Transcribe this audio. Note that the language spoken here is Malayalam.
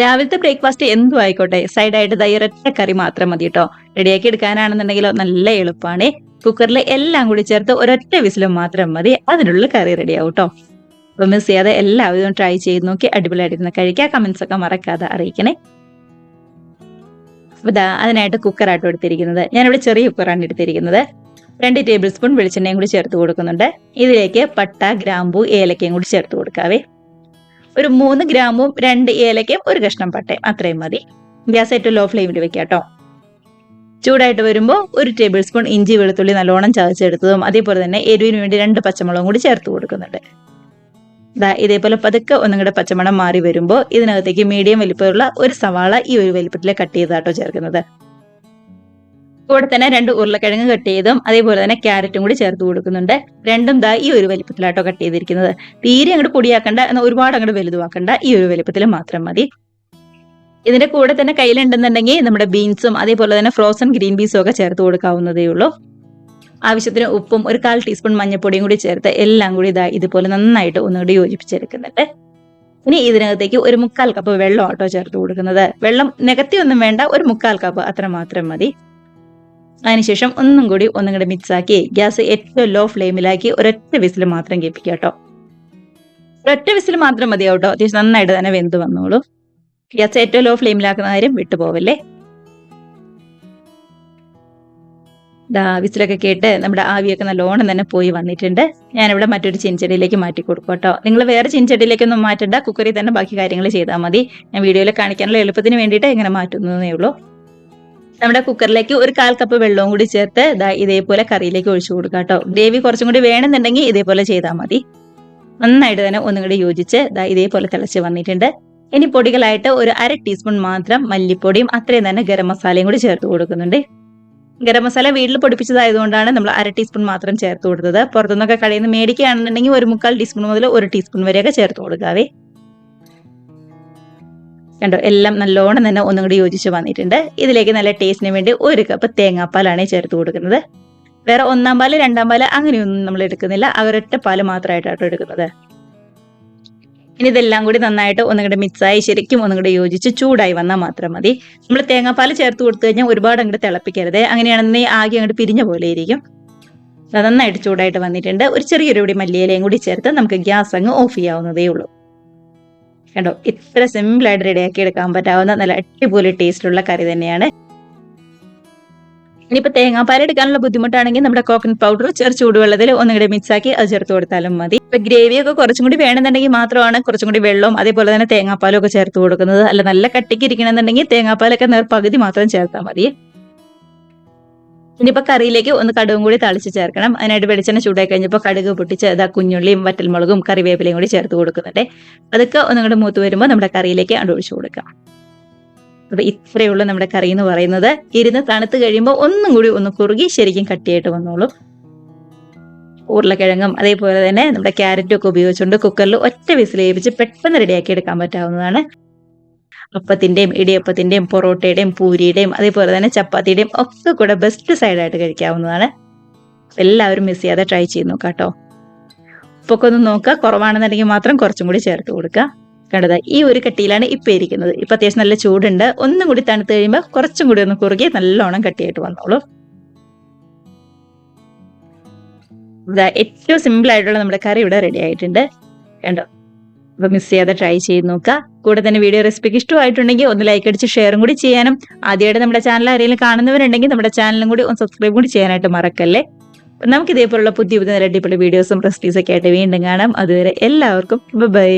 രാവിലത്തെ ബ്രേക്ക്ഫാസ്റ്റ് എന്തും ആയിക്കോട്ടെ സൈഡായിട്ട് ദാ ഈ ഒരൊറ്റ കറി മാത്രം മതി കേട്ടോ. റെഡിയാക്കി എടുക്കാനാണെന്നുണ്ടെങ്കിലോ നല്ല എളുപ്പമാണ്. കുക്കറിൽ എല്ലാം കൂടി ചേർത്ത് ഒരൊറ്റ വിസിലും മാത്രം മതി, അതിനുള്ള കറി റെഡിയാവും കേട്ടോ. അപ്പൊ മിസ് ചെയ്യാതെ എല്ലാവരും ട്രൈ ചെയ്ത് നോക്കി അടിപൊളിയായിട്ടിരുന്ന് കഴിക്കുക. കമന്റ്സ് ഒക്കെ മറക്കാതെ അറിയിക്കണേ. അപ്പൊ ദാ അതിനായിട്ട് കുക്കറാട്ടോ എടുത്തിരിക്കുന്നത്. ഞാനിവിടെ ചെറിയ കുക്കറാണ് എടുത്തിരിക്കുന്നത്. 2 ടേബിൾ സ്പൂൺ വെളിച്ചെണ്ണയും കൂടി ചേർത്ത് കൊടുക്കുന്നുണ്ട്. ഇതിലേക്ക് പട്ട, ഗ്രാമ്പൂ, ഏലക്കയും കൂടി ചേർത്ത് കൊടുക്കാവേ. ഒരു 3 ഗ്രാമ്പും 2 ഏലക്കയും 1 കഷ്ണം പട്ടയും അത്രയും മതി. ഗ്യാസ് ഏറ്റവും ലോ ഫ്ലെയിമിൽ വെക്കാം കേട്ടോ. ചൂടായിട്ട് വരുമ്പോൾ 1 ടേബിൾ സ്പൂൺ ഇഞ്ചി വെളുത്തുള്ളി നല്ലോണം ചതച്ചെടുത്തതും അതേപോലെ തന്നെ എരിവിന് വേണ്ടി 2 പച്ചമുളകും കൂടി ചേർത്ത് കൊടുക്കുന്നുണ്ട്. ദാ ഇതേപോലെ പതുക്കെ ഒന്നും കൂടെ പച്ചമണം മാറി വരുമ്പോൾ ഇതിനകത്തേക്ക് മീഡിയം വലിപ്പമുള്ള ഒരു സവാള ഈ ഒരു വലിപ്പത്തിൽ കട്ട് ചെയ്താട്ടോ ചേർക്കുന്നത്. കൂടെ തന്നെ 2 ഉരുളക്കിഴങ്ങ് കട്ട് ചെയ്തും അതേപോലെ തന്നെ ക്യാരറ്റും കൂടി ചേർത്ത് കൊടുക്കുന്നുണ്ട്. രണ്ടും ദാ ഈ ഒരു വലിപ്പത്തിലാട്ടോ കട്ട് ചെയ്തിരിക്കുന്നത്. തീരെ അങ്ങോട്ട് പൊടിയാക്കണ്ട, എന്നാൽ ഒരുപാട് അങ്ങോട്ട് വലുതുമാക്കണ്ട, ഈ ഒരു വലിപ്പത്തിൽ മാത്രം മതി. ഇതിന്റെ കൂടെ തന്നെ കയ്യിലുണ്ടെന്നുണ്ടെങ്കിൽ നമ്മുടെ ബീൻസും അതേപോലെ തന്നെ ഫ്രോസൺ ഗ്രീൻ പീസും ഒക്കെ ചേർത്ത് കൊടുക്കാവുന്നതേ ഉള്ളൂ. ആവശ്യത്തിന് ഉപ്പും 1/4 ടീസ്പൂൺ മഞ്ഞൾപ്പൊടിയും കൂടി ചേർത്ത് എല്ലാം കൂടി ഇതാ ഇതുപോലെ നന്നായിട്ട് ഒന്നുകൂടി യോജിപ്പിച്ചെടുക്കുന്നുണ്ട്. ഇനി ഇതിനകത്തേക്ക് 1/4 കപ്പ് വെള്ളം ആട്ടോ ചേർത്ത് കൊടുക്കുന്നത്. വെള്ളം നികത്തി ഒന്നും വേണ്ട, 1/4 കപ്പ് അത്ര മാത്രം മതി. അതിനുശേഷം ഒന്നും കൂടി മിക്സ് ആക്കി ഗ്യാസ് ഏറ്റവും ലോ ഫ്ലെയിമിലാക്കി ഒരൊറ്റ വിസിൽ മാത്രം കേൾപ്പിക്കുക കേട്ടോ. ഒരൊറ്റ വിസിൽ മാത്രം മതിയാവും കേട്ടോ. അത്യാവശ്യം നന്നായിട്ട് തന്നെ വെന്ത് വന്നോളൂ. ഗ്യാസ് ഏറ്റവും ലോ ഫ്ലെയിമിലാക്കുന്ന കാര്യം വിട്ടുപോവല്ലേ. വിസിലൊക്കെ കേട്ട് നമ്മുടെ ആവിയൊക്കെ നല്ലോണം തന്നെ പോയി വന്നിട്ടുണ്ട്. ഞാനിവിടെ മറ്റൊരു ചീനച്ചട്ടിയിലേക്ക് മാറ്റി കൊടുക്കും കേട്ടോ. നിങ്ങൾ വേറെ ചീനച്ചട്ടിയിലേക്കൊന്നും മാറ്റണ്ട, കുക്കറിൽ തന്നെ ബാക്കി കാര്യങ്ങൾ ചെയ്താൽ മതി. ഞാൻ വീഡിയോയിൽ കാണിക്കാനുള്ള എളുപ്പത്തിന് വേണ്ടിയിട്ട് ഇങ്ങനെ മാറ്റുന്നതേ ഉള്ളൂ. നമ്മുടെ കുക്കറിലേക്ക് 1/4 കപ്പ് വെള്ളവും കൂടി ചേർത്ത് ഇതേപോലെ കറിയിലേക്ക് ഒഴിച്ചു കൊടുക്കാം കേട്ടോ. ഗ്രേവി കുറച്ചും കൂടി വേണമെന്നുണ്ടെങ്കിൽ ഇതേപോലെ ചെയ്താൽ മതി. നന്നായിട്ട് തന്നെ ഒന്നും കൂടി യോജിച്ച് ഇതേപോലെ തിളച്ച് വന്നിട്ടുണ്ട്. ഇനി പൊടികളായിട്ട് 1/2 ടീസ്പൂൺ മാത്രം മല്ലിപ്പൊടിയും അത്രയും തന്നെ ഗരം മസാലയും കൂടി ചേർത്ത് കൊടുക്കുന്നുണ്ട്. ഗരം മസാല വീട്ടിൽ പൊടിപ്പിച്ചതായതുകൊണ്ടാണ് നമ്മൾ 1/2 ടീസ്പൂൺ മാത്രം ചേർത്ത് കൊടുത്തത്. പുറത്തുനിന്നൊക്കെ കടയിൽ നിന്ന് മേടിക്കുകയാണെന്നുണ്ടെങ്കിൽ 1/4 ടീസ്പൂൺ മുതൽ 1 ടീസ്പൂൺ വരെയൊക്കെ ചേർത്ത് കൊടുക്കാവേ. കണ്ടോ, എല്ലാം നല്ലോണം തന്നെ ഒന്നും കൂടി യോജിച്ച് വന്നിട്ടുണ്ട്. ഇതിലേക്ക് നല്ല ടേസ്റ്റിന് വേണ്ടി 1 കപ്പ് തേങ്ങാപ്പാലാണ് ചേർത്ത് കൊടുക്കുന്നത്. വേറെ 1-ാം പാല് 2-ാം പാല് അങ്ങനെയൊന്നും നമ്മൾ എടുക്കുന്നില്ല, ഒരൊറ്റ പാല് മാത്രമായിട്ടാട്ടോ എടുക്കുന്നത്. ഇനി ഇതെല്ലാം കൂടി നന്നായിട്ട് ഒന്നും കൂടി മിക്സായി ശരിക്കും ഒന്നും കൂടി യോജിച്ച് ചൂടായി വന്നാൽ മാത്രം മതി. നമ്മൾ തേങ്ങാപ്പാൽ ചേർത്ത് കൊടുത്തു കഴിഞ്ഞാൽ ഒരുപാട് അങ്ങോട്ട് തിളപ്പിക്കരുത്. അങ്ങനെയാണെന്നുണ്ടെങ്കിൽ ആകെ അങ്ങോട്ട് പിരിഞ്ഞ പോലെ ഇരിക്കും. നന്നായിട്ട് ചൂടായിട്ട് വന്നിട്ടുണ്ട്. ഒരു ചെറിയൊരു പൊടി മല്ലിയിലയും കൂടി ചേർത്ത് നമുക്ക് ഗ്യാസ് അങ്ങ് ഓഫ് ചെയ്യാവുന്നതേ ഉള്ളൂ. കണ്ടോ, ഇത്ര സിമ്പിളായിട്ട് റെഡിയാക്കി എടുക്കാൻ പറ്റാവുന്ന നല്ല അടിപൊളി ടേസ്റ്റുള്ള കറി തന്നെയാണ്. ഇനിയിപ്പോൾ തേങ്ങാപ്പാൽ എടുക്കാനുള്ള ബുദ്ധിമുട്ടാണെങ്കിൽ നമ്മുടെ കോക്കനട്ട് പൗഡർ ചൂടുവെള്ളത്തിൽ ഒന്നും കൂടി മിക്സ് ആക്കി അത് ചേർത്ത് കൊടുത്താലും മതി. ഇപ്പൊ ഗ്രേവിയൊക്കെ കുറച്ചും കൂടി വേണമെന്നുണ്ടെങ്കിൽ മാത്രമാണ് കുറച്ചും കൂടി വെള്ളവും അതേപോലെ തന്നെ തേങ്ങാപ്പാലും ഒക്കെ ചേർത്ത് കൊടുക്കുന്നത്. അല്ല നല്ല കട്ടിക്ക് ഇരിക്കണമെന്നുണ്ടെങ്കിൽ തേങ്ങാപ്പാലൊക്കെ പകുതി മാത്രം ചേർത്താൽ മതി. ഇനിയിപ്പോൾ കറിയിലേക്ക് ഒന്ന് കടുകും കൂടി തളിച്ച് ചേർക്കണം. അതിനായിട്ട് വെളിച്ചെണ്ണ ചൂടായി കഴിഞ്ഞപ്പോൾ കടുക് പൊട്ടിച്ച് കുഞ്ഞുള്ളിയും വറ്റൽമുളകും കറിവേപ്പിലയും കൂടി ചേർത്ത് കൊടുക്കുന്നുണ്ട്. അതൊക്കെ ഒന്നും കൂടി മൂത്ത് വരുമ്പോൾ നമ്മുടെ കറിയിലേക്ക് ഒഴിച്ചു കൊടുക്കാം. അപ്പൊ ഇത്രയേ ഉള്ളൂ നമ്മുടെ കറി എന്ന് പറയുന്നത്. ഇരുന്ന് തണുത്ത് കഴിയുമ്പോൾ ഒന്നും കൂടി കുറുകി ശരിക്കും കട്ടിയായിട്ട് വന്നോളും. ഉരുളക്കിഴങ്ങും അതേപോലെ തന്നെ നമ്മുടെ ക്യാരറ്റും ഒക്കെ ഉപയോഗിച്ചുകൊണ്ട് കുക്കറിൽ ഒറ്റ വിസിൽ വേവിച്ച് പെട്ടെന്ന് റെഡിയാക്കി എടുക്കാൻ പറ്റാവുന്നതാണ്. അപ്പത്തിന്റെയും ഇടിയപ്പത്തിന്റെയും പൊറോട്ടയുടെയും പൂരിയുടെയും അതേപോലെ തന്നെ ചപ്പാത്തിയുടെയും ഒക്കെ കൂടെ ബെസ്റ്റ് സൈഡായിട്ട് കഴിക്കാവുന്നതാണ്. എല്ലാവരും മിസ് ചെയ്യാതെ ട്രൈ ചെയ്ത് നോക്കാം കേട്ടോ. ഉപ്പൊക്കെ ഒന്ന് നോക്കുക, കുറവാണെന്നുണ്ടെങ്കിൽ മാത്രം കുറച്ചും കൂടി ചേർത്ത് കൊടുക്കുക. കണ്ടത് ഈ ഒരു കട്ടിയിലാണ് ഇപ്പൊ ഇരിക്കുന്നത്. ഇപ്പൊ അത്യാവശ്യം നല്ല ചൂടുണ്ട്. ഒന്നും കൂടി തണുത്ത് കഴിയുമ്പോൾ കുറച്ചും കൂടി ഒന്ന് കുറുകി നല്ലോണം കട്ടിയായിട്ട് വന്നോളൂ. ഏറ്റവും സിമ്പിൾ ആയിട്ടുള്ള നമ്മുടെ കറി ഇവിടെ റെഡി ആയിട്ടുണ്ട്. കണ്ടോ, അപ്പൊ മിസ് ചെയ്യാതെ ട്രൈ ചെയ്ത് നോക്കുക. കൂടെ തന്നെ വീഡിയോ റെസിപ്പിക്ക് ഇഷ്ടമായിട്ടുണ്ടെങ്കിൽ ഒന്ന് ലൈക്ക് അടിച്ച് ഷെയറും കൂടി ചെയ്യാനും, ആദ്യമായിട്ട് നമ്മുടെ ചാനൽ ആരെങ്കിലും കാണുന്നവരുണ്ടെങ്കിൽ നമ്മുടെ ചാനലും കൂടി ഒന്ന് സബ്സ്ക്രൈബ് കൂടി ചെയ്യാനായിട്ട് മറക്കല്ലേ. നമുക്ക് ഇതേപോലുള്ള പുതിയ അടിപൊളി വീഡിയോസും റെസിപ്പീസൊക്കെ ആയിട്ട് വീണ്ടും കാണാം. അതുവരെ എല്ലാവർക്കും ബൈ.